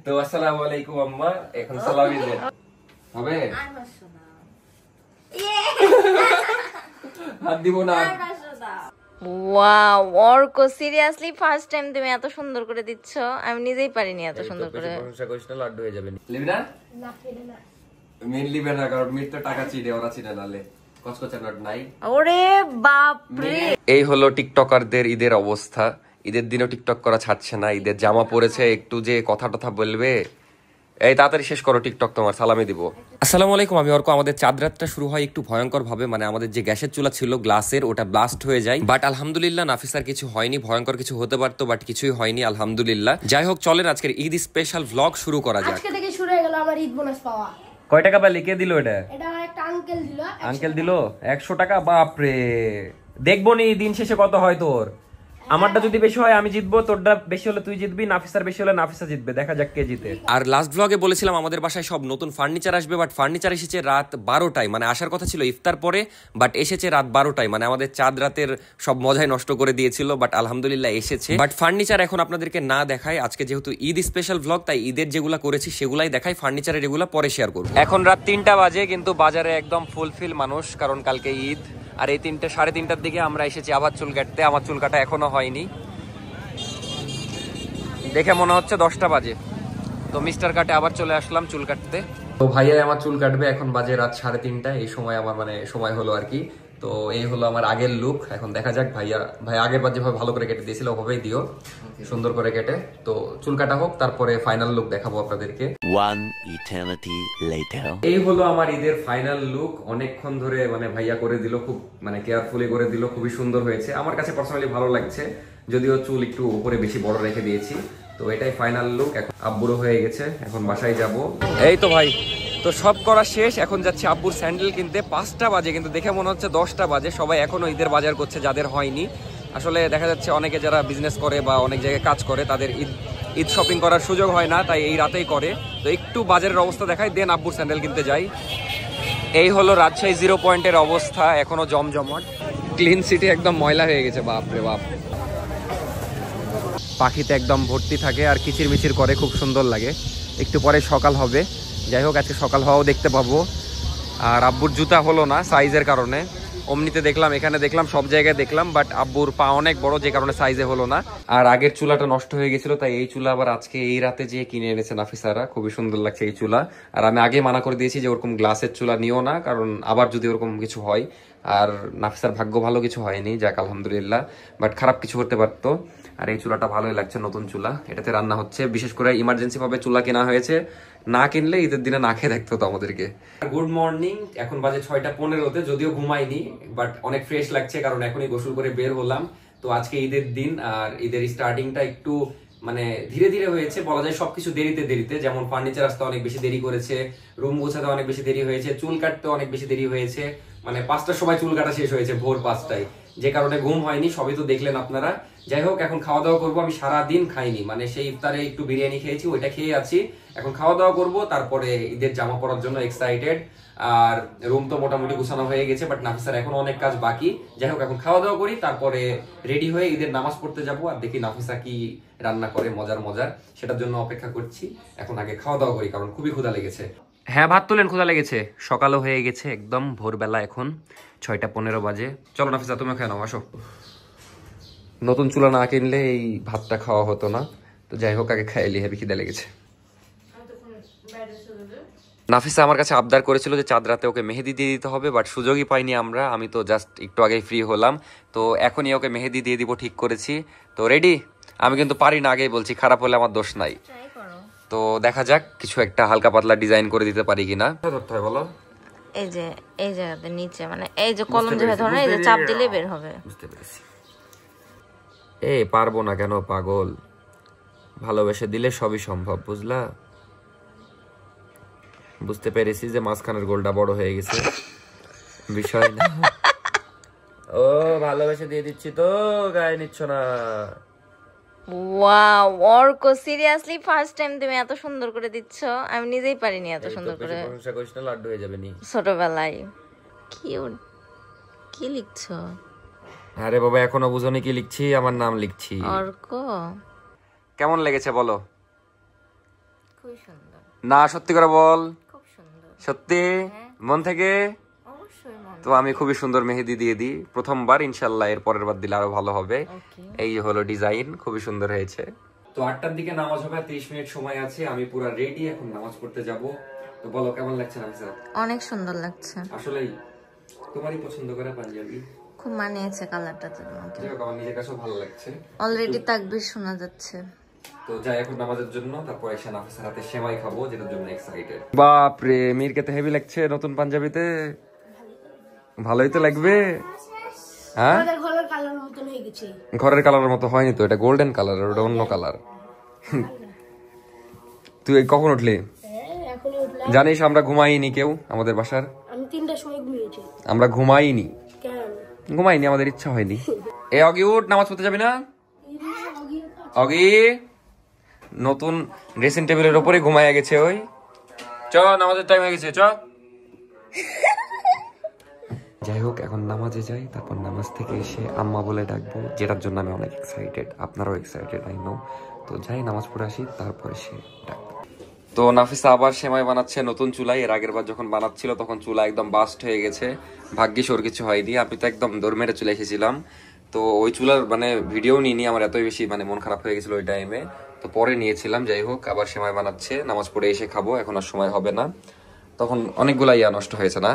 তো আসসালামু আলাইকুম আম্মা, এখন সালামি দেন হবে। হাত দিব না। Wow Arko, seriously first time তুমি এত সুন্দর করে দিচ্ছ, আমি নিজেই পারিনি এত সুন্দর করে। প্রশংসা করিস না, লাড্ডু হয়ে যাবে। লিবি না? না ফেলে না। মেন লিবে না, কারণ মিট তো টাকা চিনে, ওরা চিনে নালে কসকচা নট নাই। ওরে বাপ রে। এই হলো টিকটকারদের ঈদের অবস্থা। ঈদের দিনও টিকটক করা ছাড়ছে না। ঈদের জামা পরেছে, একটু যে কথা টথা বলবে। এই তাড়াতাড়ি শেষ করো টিকটক, তোমার সালামি দিব। আসসালামু আলাইকুম, আমি অর্ক। আমাদের চাঁদ রাতটা শুরু হয় একটু ভয়ঙ্কর ভাবে, মানে আমাদের যে গ্যাসের চুলা ছিল গ্লাসের, ওটা ব্লাস্ট হয়ে যায়। বাট আলহামদুলিল্লাহ নাফিসার কিছু হয়নি। ভয়ঙ্কর কিছু হতে পারতো, বাট কিছুই হয়নি আলহামদুলিল্লাহ। যাই হোক, চলেন আজকের ঈদ স্পেশাল ভ্লগ শুরু করা যাক। আজকে থেকে শুরু হয়ে গেল আমার ঈদ বোনাস পাওয়া। কয় টাকা পাইলি? কে দিল এটা? এটা আমার একটা আঙ্কেল দিল। আঙ্কেল দিল 100 টাকা। বাপ রে, দেখবো নি দিন শেষে কত হয় তোর। আমারটা যদি বেশি হয় আমি জিতবো, তোরটা বেশি হলে তুই জিতবি, নাফিসার বেশি হলে নাফিসা জিতবে। দেখা যাক কে জিতে। আর লাস্ট ব্লগে বলেছিলাম আমাদের বাসায় সব নতুন ফার্নিচার আসবে, বাট ফার্নিচার এসেছে রাত 12টায়। মানে আসার কথা ছিল ইফতার পরে, বাট এসেছে রাত 12টায়। মানে আমাদের চাঁদ রাতের সব মজাই নষ্ট করে দিয়েছিল, বাট আলহামদুলিল্লাহ এসেছে। বাট ফার্নিচার এখন আপনাদেরকে না দেখায়, আজকে যেহেতু ঈদ স্পেশাল ব্লগ, তাই ঈদের যেগুলো করেছি সেগুলাই দেখাই, ফার্নিচারের এগুলো পরে শেয়ার করবো। এখন রাত 3টা বাজে, কিন্তু বাজারে একদম ফুলফিল মানুষ, কারণ কালকে ঈদ। আর এই 3টে সাড়ে 3টার দিকে আমরা এসেছি আবার চুল কাটতে। আমার চুল কাটা এখনো হয়নি, দেখে মনে হচ্ছে 10টা বাজে। তো মিস্টার কাটে আবার চলে আসলাম চুল কাটতে। তো ভাইয়া আমার চুল কাটবে, এখন বাজে রাত 3:30। এই সময় আমার মানে সময় হলো আর কি। তো এই হলো আমার আগের লুক। এখন দেখা যাক ভাই আগের বার যেভাবে ভালো করে কেটে দিয়েছিল ওভাবেই দিও, সুন্দর করে কেটে। তো চুল কাটা হোক, তারপরে ফাইনাল লুক দেখাবো আপনাদেরকে। One eternity later. এই হলো আমার ঈদের ফাইনাল লুক। অনেকক্ষণ ধরে মানে ভাইয়া করে দিল, খুব মানে কেয়ারফুলি করে দিল, খুবই সুন্দর হয়েছে। আমার কাছে পার্সোনালি ভালো লাগছে, যদিও চুল একটু উপরে বেশি বড় রেখে দিয়েছি। তো এটাই ফাইনাল লুক। এখন আব্বুরও হয়ে গেছে, এখন বাসায় যাব। এই তো ভাই, তো সব করা শেষ। এখন যাচ্ছি আব্বুর স্যান্ডেল কিনতে। 5টা বাজে, কিন্তু দেখে মনে হচ্ছে 10টা বাজে। সবাই এখনো ঈদের বাজার করছে, যাদের হয়নি। আসলে দেখা যাচ্ছে অনেকে যারা বিজনেস করে বা অনেক জায়গায় কাজ করে, তাদের ঈদ শপিং করার সুযোগ হয় না, তাই এই রাতেই করে। তো একটু বাজারের অবস্থা দেখাই, দেন আব্বুর স্যান্ডেল কিনতে যাই। এই হলো রাজশাহী 0 পয়েন্টের অবস্থা, এখনো জমজমাট। ক্লিন সিটি একদম ময়লা হয়ে গেছে, বাপ রে বাপ। পাখিতে একদম ভর্তি থাকে আর কিচিরমিচির করে, খুব সুন্দর লাগে। একটু পরে সকাল হবে। যাই হোক, আজকে সকাল হওয়াও দেখতে পাবো। আর আব্বুর জুতা হলো না সাইজের কারণে। অমনিতে দেখলাম, এখানে দেখলাম, সব জায়গায় দেখলাম, বাট আব্বুর পা অনেক বড়, যে কারণে সাইজে হলো না। আর আগের চুলাটা নষ্ট হয়ে গেছিল, তাই এই চুলা আবার আজকে এই রাতে যেয়ে কিনে এনেছে নাফিসারা। খুবই সুন্দর লাগছে এই চুলা। আর আমি আগে মানা করে দিয়েছি যে ওরকম গ্লাসের চুলা নিও না, কারণ আবার যদি ওরকম কিছু হয়। আর নাফিসার ভাগ্য ভালো, কিছু হয়নি, যাক আলহামদুলিল্লাহ। বাট খারাপ কিছু করতে পারতো। আর এই চুলাটা ভালোই লাগছে, নতুন চুলা, এটাতে রান্না হচ্ছে। বিশেষ করে ইমার্জেন্সি ভাবে চুলা কেনা হয়েছে, না কিনলে ঈদের দিনে না খেয়ে দেখতে হতো আমাদেরকে। গুড মর্নিং, এখন বাজে 6:15-তে। যদিও ঘুমাইনি, বাট অনেক ফ্রেশ লাগছে, কারণ এখনই গোসল করে বের হলাম। তো আজকে ঈদের দিন, আর ঈদের স্টার্টিংটা একটু মানে ধীরে ধীরে হয়েছে বলা যায়। সবকিছু দেরিতে দেরিতে, যেমন ফার্নিচার আসতে অনেক বেশি দেরি করেছে, রুম গোছাতে অনেক বেশি দেরি হয়েছে, চুল কাটতে অনেক বেশি দেরি হয়েছে। মানে 5টার সময় চুল কাটা শেষ হয়েছে, ভোর 5টায়, যে কারণে ঘুম হয়নি। সবই তো দেখলেন আপনারা। যাই হোক, এখন খাওয়া দাওয়া করবো। আমি সারাদিন খাইনি, মানে সেই ইফতারে একটু বিরিয়ানি খেয়েছি, ওইটা খেয়ে আছি। এখন খাওয়া দাওয়া করবো, তারপরে ঈদের জামা পরার জন্য এক্সাইটেড। আর রুম তো মোটামুটি গুছানো হয়ে গেছে, বাট নাফিসার এখন অনেক কাজ বাকি। যাই হোক, এখন খাওয়া দাওয়া করি, তারপরে রেডি হয়ে ঈদের নামাজ পড়তে যাবো। আর দেখি নাফিসা কি রান্না করে মজার মজার, সেটার জন্য অপেক্ষা করছি। এখন আগে খাওয়া দাওয়া করি, কারণ খুবই ক্ষুধা লেগেছে। হ্যাঁ, ভাত তুলেন, ক্ষুধা লেগেছে। সকালও হয়ে গেছে, একদম ভোরবেলা, এখন 6:15 বাজে। চলো নাফিসা, তুমি খেয়ে নাও, আসো। নতুন চুলা না কিনলে এই ভাতটা খাওয়া হতো না। তো যাই হোক, আগে খাইলি, হেবি খিদে লেগেছে। নাফিসা আমার কাছে আবদার করেছিল যে চাঁদ রাতে ওকে মেহেদি দিয়ে দিতে হবে, বাট সুযোগই পাইনি আমরা। আমি তো জাস্ট একটু আগেই ফ্রি হলাম, তো এখনই ওকে মেহেদি দিয়ে দিব, ঠিক করেছি। তো রেডি। আমি কিন্তু পারি না, আগেই বলছি, খারাপ হলে আমার দোষ নাই। তো দেখা যাক, কিছু একটা হালকা পাতলা ডিজাইন করে দিতে পারি কিনা। ধরতে হয় বলো, এই যে এই জায়গাতে নিচে, মানে এই যে কলম যেভাবে ধরে, এই যে চাপ দিলে বের হবে। বুঝতে পেরেছি। পারবো না কেন পাগল, ভালোবেসে দিলে সবই সম্ভব, বুঝলা? বুঝতে পেরেছি যে মাঝখানের গোলটা বড় হয়ে গেছে, বিষয় না। ও ভালোবেসে দিয়ে দিচ্ছি তো, গায়ে নিচ্ছ না। Wow Arko, seriously first time তুমি এত সুন্দর করে দিচ্ছ, আমি নিজেই পারিনি এত সুন্দর করে। প্রশংসা করিস না, লাড্ডু হয়ে যাবে নি। ছোটবেলায় কিউট। কি লিখছো? আরে বাবা, এখনো বুঝোনি কি লিখছি? আমার নাম লিখছি। অর্ক। কেমন লেগেছে বলো? খুবই সুন্দর। না সত্যি করে বল। খুব সুন্দর। সত্যি মন থেকে? অবশ্যই মন। তো আমি খুবই সুন্দর মেহেদি দিয়ে দিই প্রথমবার, ইনশাল্লাহ এর পরের বার দিলে আরো ভালো হবে। এই হলো ডিজাইন, খুবই সুন্দর হয়েছে। তো 8টার দিকে নামাজ হবে, 30 মিনিট সময় আছে, আমি পুরো রেডি, এখন নামাজ পড়তে যাব। তো বলো কেমন লাগছে নাফিসা? অনেক সুন্দর লাগছে। আসলেই তোমারই পছন্দ করা পাঞ্জাবি, খুব মানিয়েছে কালারটা তোমাকে। যাই হোক আমার নিজের কাছেও ভালো লাগছে। অলরেডি তাকবীর শোনা যাচ্ছে। তো যাই এখন নামাজের জন্য, তারপর এসে নাফিসার হাতে সেমাই খাবো, যেটার জন্য এক্সাইটেড। বাপ রে, মিরকে তো হেভি লাগছে নতুন পাঞ্জাবিতে। ভালোই তো লাগবে। হ্যাঁ আমাদের ঘরের কালার মতন হয়ে গেছে। ঘরের কালারের মতো হয়নি তো, এটা গোল্ডেন কালার, ওটা অন্য কালার। তুই কখন উঠলি? এখনই উঠলাম। জানিস আমরা ঘুমাইনি কেউ আমাদের বাসার। আমি 3টার সময় ঘুমিয়েছি। আমরা ঘুমাইনি। কেন? ঘুমাইনি, আমাদের ইচ্ছা হয়নি। এ অগি উঠ, নামাজ পড়তে যাবি না? অগি নতুন ড্রেসিং টেবিলের উপরে ঘুমাইয়া গেছে ওই। চ নামাজের টাইম হয়ে গেছে, চ। যাই হোক এখন নামাজে যাই, তারপর নামাজ থেকে এসে আম্মা বলে ডাকবো, যেটার জন্য আমি অনেক এক্সাইটেড, আপনারাও এক্সাইটেড আই নো। তো যাই নামাজ পড়ে আসি, তারপরে সে ডাকবে। তো নাফিসা আবার সেমাই বানাচ্ছে নতুন চুলায়। এর আগের বার যখন বানাচ্ছিল তখন চুলা একদম বাস্ট হয়ে গেছে, ভাগ্যিস ওর কিছু হয়নি। আমি তো একদম দৌড় মেরে চলে এসেছিলাম। তো ওই চুলার মানে ভিডিও নিইনি, আমার এতই বেশি মানে মন খারাপ হয়ে গেছিল ওই টাইমে, তো পরে নিয়েছিলাম। যাই হোক আবার সেমাই বানাচ্ছে, নামাজ পড়ে এসে খাবো, এখন আর সময় হবে না। তখন অনেকগুলা ইয়া নষ্ট হয়েছে না,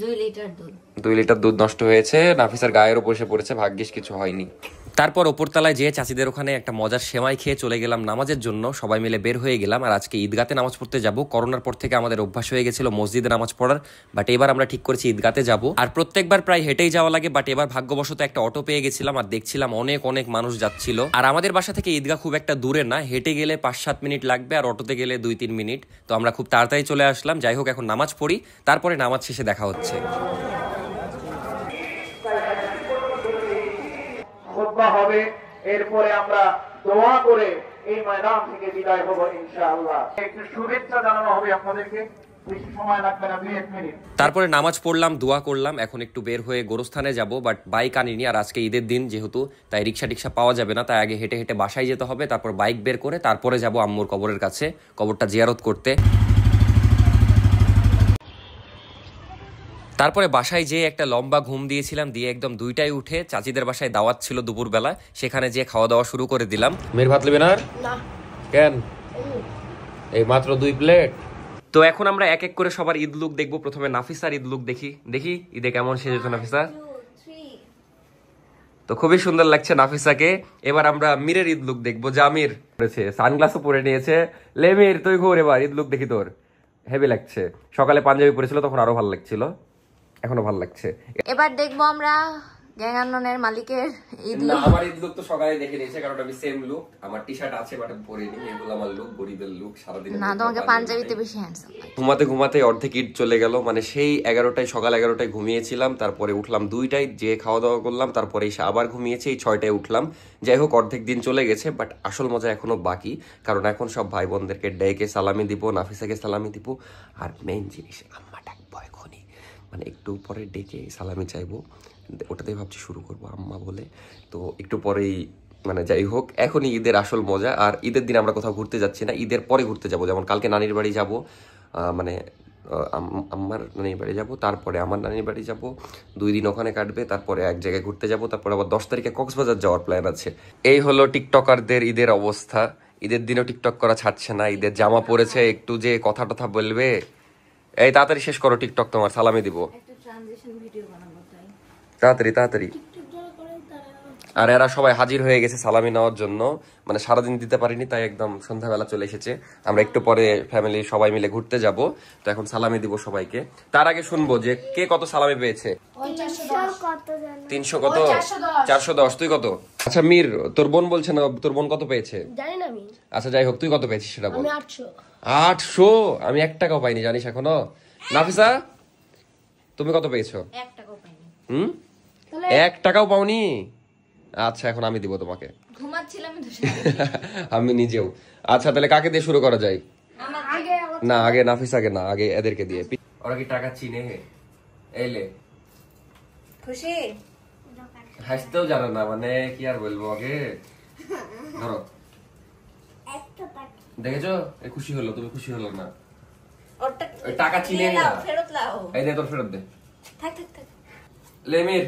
2 লিটার দুধ। 2 লিটার দুধ নষ্ট হয়েছে, নাফিসার গায়ের উপর এসে পড়েছে, ভাগ্যিস কিছু হয়নি। তারপর ওপরতলায় যেয়ে চাচিদের ওখানে একটা মজার সেমাই খেয়ে চলে গেলাম নামাজের জন্য। সবাই মিলে বের হয়ে গেলাম, আর আজকে ঈদগাতে নামাজ পড়তে যাব। করোনার পর থেকে আমাদের অভ্যাস হয়ে গেছিল মসজিদে নামাজ পড়ার, বাট এবার আমরা ঠিক করেছি ঈদগাতে যাব। আর প্রত্যেকবার প্রায় হেঁটেই যাওয়া লাগে, বাট এবার ভাগ্যবশত একটা অটো পেয়ে গেছিলাম, আর দেখছিলাম অনেক অনেক মানুষ যাচ্ছিল। আর আমাদের বাসা থেকে ঈদগাহ খুব একটা দূরে না, হেঁটে গেলে 5-7 মিনিট লাগবে, আর অটোতে গেলে 2-3 মিনিট। তো আমরা খুব তাড়াতাড়ি চলে আসলাম। যাই হোক এখন নামাজ পড়ি, তারপরে নামাজ শেষে দেখা হচ্ছে। খুতবা হবে, এরপরে আমরা দোয়া করে এই ময়দান থেকে বিদায় হব ইনশাআল্লাহ। একটু শুভেচ্ছা জানানো হবে আপনাদেরকে, বেশি সময় লাগবে না, 2-1 মিনিট। তারপরে নামাজ পড়লাম, দোয়া করলাম, এখন একটু বের হয়ে গোরস্থানে যাব, বাট বাইক আনিনি। আর আজকে ঈদের দিন যেহেতু, তাই রিক্সা টিক্সা পাওয়া যাবে না, তাই আগে হেঁটে হেঁটে বাসায় যেতে হবে, তারপর বাইক বের করে তারপরে যাব আম্মুর কবরের কাছে, কবরটা জিয়ারত করতে। তারপরে বাসায় যেয়ে একটা লম্বা ঘুম দিয়েছিলাম, দিয়ে একদম 2টায় উঠে চাচিদের বাসায় দাওয়াত ছিল দুপুরবেলা, সেখানে যেয়ে খাওয়া দাওয়া শুরু করে দিলাম। মেয়ের ভাত নেবে না? না। কেন? এই মাত্র 2 প্লেট। তো এখন আমরা এক এক করে সবার ঈদ লুক দেখবো। প্রথমে নাফিসার ঈদ লুক দেখি ঈদে কেমন সেজেছো নাফিসা। তো খুবই সুন্দর লাগছে নাফিসাকে। এবার আমরা মিরের ঈদ লুক দেখবো। জামির পরেছে, সানগ্লাসও পরে নিয়েছে। লেমির তুই ঘুর, এবার ঈদ লুক দেখি তোর। হেভি লাগছে। সকালে পাঞ্জাবি পরেছিল তখন আরো ভালো লাগছিল, এখনো ভালো লাগছে। এবার দেখবো আমরা গ্যাংআন্ননের মালিকের ঈদ লুক। আমার ঈদ লুক তো সকালে দেখে নিয়েছে, কারণ আমি সেম লুক, আমার টি শার্ট আছে বাট পরিনি। এগুলো আমার লুক, গরিবের লুক, সারাদিন। না, তোমাকে পাঞ্জাবিতে বেশি হ্যান্ডসাম লাগে। ঘুমাতে ঘুমাতে অর্ধেক ঈদ চলে গেল, মানে সেই 11টায়, সকাল 11টায় ঘুমিয়েছিলাম, তারপরে উঠলাম 2টায়, যে খাওয়া দাওয়া করলাম, তারপরে এসে আবার ঘুমিয়েছি, এই 6টায় উঠলাম। যাই হোক অর্ধেক দিন চলে গেছে, বাট আসল মজা এখনো বাকি, কারণ এখন সব ভাই বোনদেরকে ডেকে সালামি দিব, নাফিসাকে সালামি দিব, আর মেইন জিনিস আম্মা ডাকবো এখনই, মানে একটু পরে ডেকে সালামি চাইবো, ওটাতেই ভাবছি শুরু করবো আম্মা বলে। তো একটু পরেই মানে যাই হোক এখনই ঈদের আসল মজা। আর ঈদের দিন আমরা কোথাও ঘুরতে যাচ্ছি না, ঈদের পরে ঘুরতে যাব। যেমন কালকে নানির বাড়ি যাব, মানে আম্মার নানির বাড়ি যাব, তারপরে আমার নানির বাড়ি যাব, 2 দিন ওখানে কাটবে, তারপরে এক জায়গায় ঘুরতে যাব, তারপরে আবার 10 তারিখে কক্সবাজার যাওয়ার প্ল্যান আছে। এই হলো টিকটকারদের ঈদের অবস্থা। ঈদের দিনও টিকটক করা ছাড়ছে না, ঈদের জামা পরেছে, একটু যে কথা টথা বলবে। এই তাড়াতাড়ি শেষ করো টিকটক, তোমার সালামি দিব, তাড়াতাড়ি তাড়াতাড়ি। আর এরা সবাই হাজির হয়ে গেছে সালামি নেওয়ার জন্য, মানে সারাদিন দিতে পারিনি, তাই একদম সন্ধ্যাবেলা চলে এসেছে। আমরা একটু পরে ফ্যামিলি সবাই মিলে ঘুরতে যাব, তো এখন সালামি দিব সবাইকে। তার আগে শুনবো যে কে কত সালামি পেয়েছে। 300 কত? 410। তুই কত? আচ্ছা মির, তোর বোন বলছে না, তোর বোন কত পেয়েছে? জানি না আমি। আচ্ছা যাই হোক, তুই কত পেয়েছিস সেটা বল। আমি 800। 800? আমি 1 টাকাও পাইনি, জানিস এখনো। নাফিসা তুমি কত পেয়েছো? 1 টাকাও পাইনি। 1 টাকাও পাওনি? আচ্ছা এখন আমি দিব তোমাকে। ঘুমাচ্ছিলাম তো আমি নিজেও। আচ্ছা তাহলে কাকে দিয়ে শুরু করা যায়? আগে না আগে নাফিসাকে না, আগে এদেরকে দিয়ে। ওরা কি টাকা চিনে? এলে খুশি? হাসতেও জানে না, মানে কি আর বলবো। আগে ধরো দেখেছো এই খুশি হলো, তুমি খুশি হলো না? ওরটা ওই টাকা চিনে নিয়ে না। নাও, ফেরত লাও। এই দে, তোর ফেরত দে। থাক থাক থাক। লেমির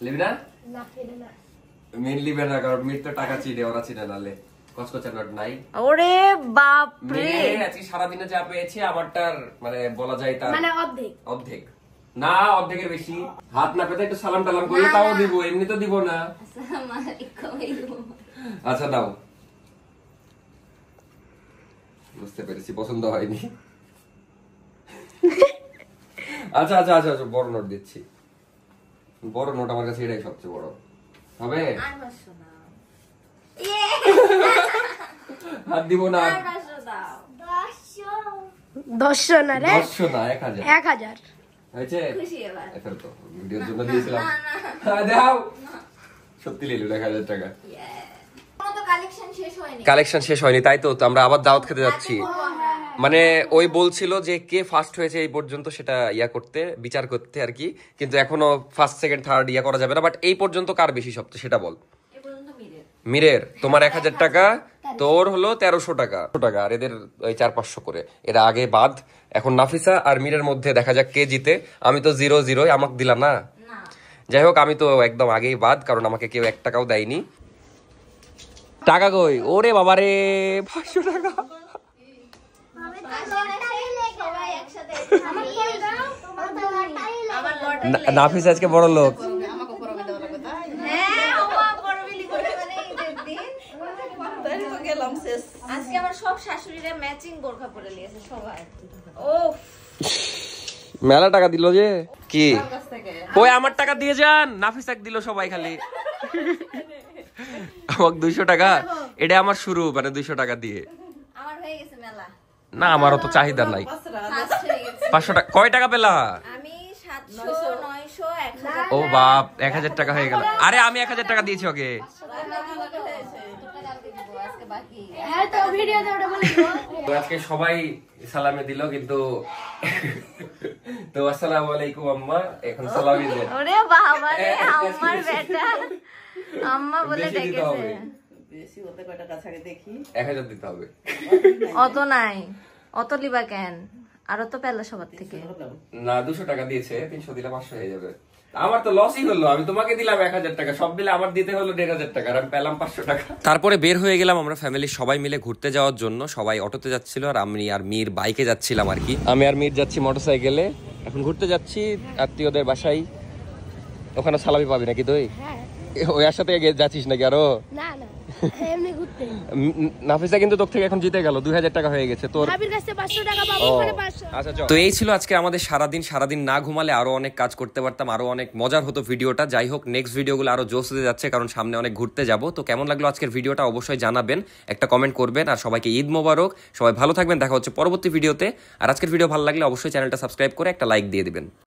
লিবি না? না ফেলে না মির লিবে না, কারণ মির তো টাকা চিনে, ওরা চিনে না। লে কসকচা নোট নাই। ওরে বাপ রে, মির আজকে সারাদিনে যা পেয়েছে আমারটার মানে বলা যায় তার মানে অর্ধেক অর্ধেক না, অর্ধেকের বেশি। হাত না পেতে একটু সালাম টালাম করলে তাও দিব, এমনি তো দিব না। আচ্ছা দাও। বুঝতে পেরেছি, পছন্দ হয়নি। আচ্ছা আচ্ছা আচ্ছা আচ্ছা, বড় নোট দিচ্ছি। বড় নোট আমার কাছে এটাই সবচেয়ে বড় হবে। আর বাসো না, হাত দিব না। আর বাসো দাও। 10 না রে 500 না, 1000 1000 হয়েছে। খুশি এবার? এখন তো ভিডিওর জন্য দিয়েছিলাম। হ্যাঁ দাও, সত্যি নিলো 1000 টাকা। কোনো তো কালেকশন শেষ হয়নি। কালেকশন শেষ হয়নি, তাই তো আমরা আবার দাওয়াত খেতে যাচ্ছি। মানে ওই বলছিল যে কে ফার্স্ট হয়েছে এই পর্যন্ত সেটা ইয়া করতে, বিচার করতে আর কি, কিন্তু এখনো ফার্স্ট সেকেন্ড থার্ড ইয়া করা যাবে না। বাট এই পর্যন্ত কার বেশি সবচেয়ে সেটা বল। এ পর্যন্ত মিরের। মিরের তোমার 1000 টাকা, তোর হলো 1300 টাকা, আর এদের ওই 400-500 করে। এরা আগে বাদ, এখন নাফিসা আর মিরের মধ্যে দেখা যাক কে জিতে। আমি তো 0-0, আমাকে দিলা না। না যাই হোক, আমি তো একদম আগেই বাদ, কারণ আমাকে কেউ 1 টাকাও দেয়নি। টাকা কই? ওরে বাবারে, 500 টাকা। সবাই একসাথে। আমার লটারি নাফিসা আজকে বড় লোক। হ্যাঁ, ওমা বড় বিলি করে মানে ঈদের দিন। আজকে আমার সব শাশুড়িরা ম্যাচিং বোরখা পরে নিয়েছে সবাই। ও মেলা টাকা দিল যে কি? ওই আমার টাকা দিয়ে যান, নাফিসাক দিল সবাই খালি। আমাকে 200 টাকা, এটা আমার শুরু, মানে 200 টাকা দিয়ে। আমার হয়ে গেছে মেলা। না, আমারও তো চাহিদা নাই। ফার্স্ট হয়ে গেছে। 500 টাকা কয় টাকা পেলা? আমি 700 900 1000 ও বাপ, 1000 টাকা হয়ে গেল। আরে আমি 1000 টাকা দিয়েছি ওকে। আজকে বাকি। হ্যাঁ তো ভিডিওতে ওটা বলে দিও তো আজকে সবাই সালামে দিল, কিন্তু তো আসসালামু আলাইকুম আম্মা, এখন সালামই দেন। ওরে বাবা রে, আমার বেটা আম্মা বলে বেশি দিতে ডেকেছে। হবে। বেশি হতে কয়টা কাছাকে দেখি 1000 দিতে হবে। অত নাই, অত লিবা কেন? আরো তো পেলা সবার থেকে। না, 200 টাকা দিয়েছে, 300 দিলে 500 হয়ে যাবে। আমার তো লসই হলো, আমি তোমাকে দিলাম 1000 টাকা, সব মিলে আমার দিতে হলো 1500 টাকা, আর আমি পেলাম 500 টাকা। তারপরে বের হয়ে গেলাম আমরা ফ্যামিলি সবাই মিলে ঘুরতে যাওয়ার জন্য। সবাই অটোতে যাচ্ছিল, আর আমি আর মীর বাইকে যাচ্ছিলাম আর কি। আমি আর মীর যাচ্ছি মোটরসাইকেলে। এখন ঘুরতে যাচ্ছি আত্মীয়দের বাসায়। ওখানে সালামি পাবি নাকি তুই? হ্যাঁ ওই আর সাথে যাচ্ছিস নাকি আরো? না না এমনি ঘুরতে নাফিসা কিন্তু তোর থেকে এখন জিতে গেল, 2000 টাকা হয়ে গেছে তোর। ভাবির কাছে 500 টাকা পাবো, ওখানে 500। আচ্ছা, তো এই ছিল আজকে আমাদের সারাদিন না ঘুমালে আরো অনেক কাজ করতে পারতাম, আরো অনেক মজার হতো ভিডিওটা। যাই হোক, নেক্সট ভিডিওগুলো আরো জোশ হতে যাচ্ছে, কারণ সামনে অনেক ঘুরতে যাব। তো কেমন লাগলো আজকের ভিডিওটা অবশ্যই জানাবেন, একটা কমেন্ট করবেন। আর সবাইকে ঈদ মোবারক, সবাই ভালো থাকবেন, দেখা হচ্ছে পরবর্তী ভিডিওতে। আর আজকের ভিডিও ভালো লাগলে অবশ্যই চ্যানেলটা সাবস্ক্রাইব করে একটা লাইক দিয়ে দিবেন।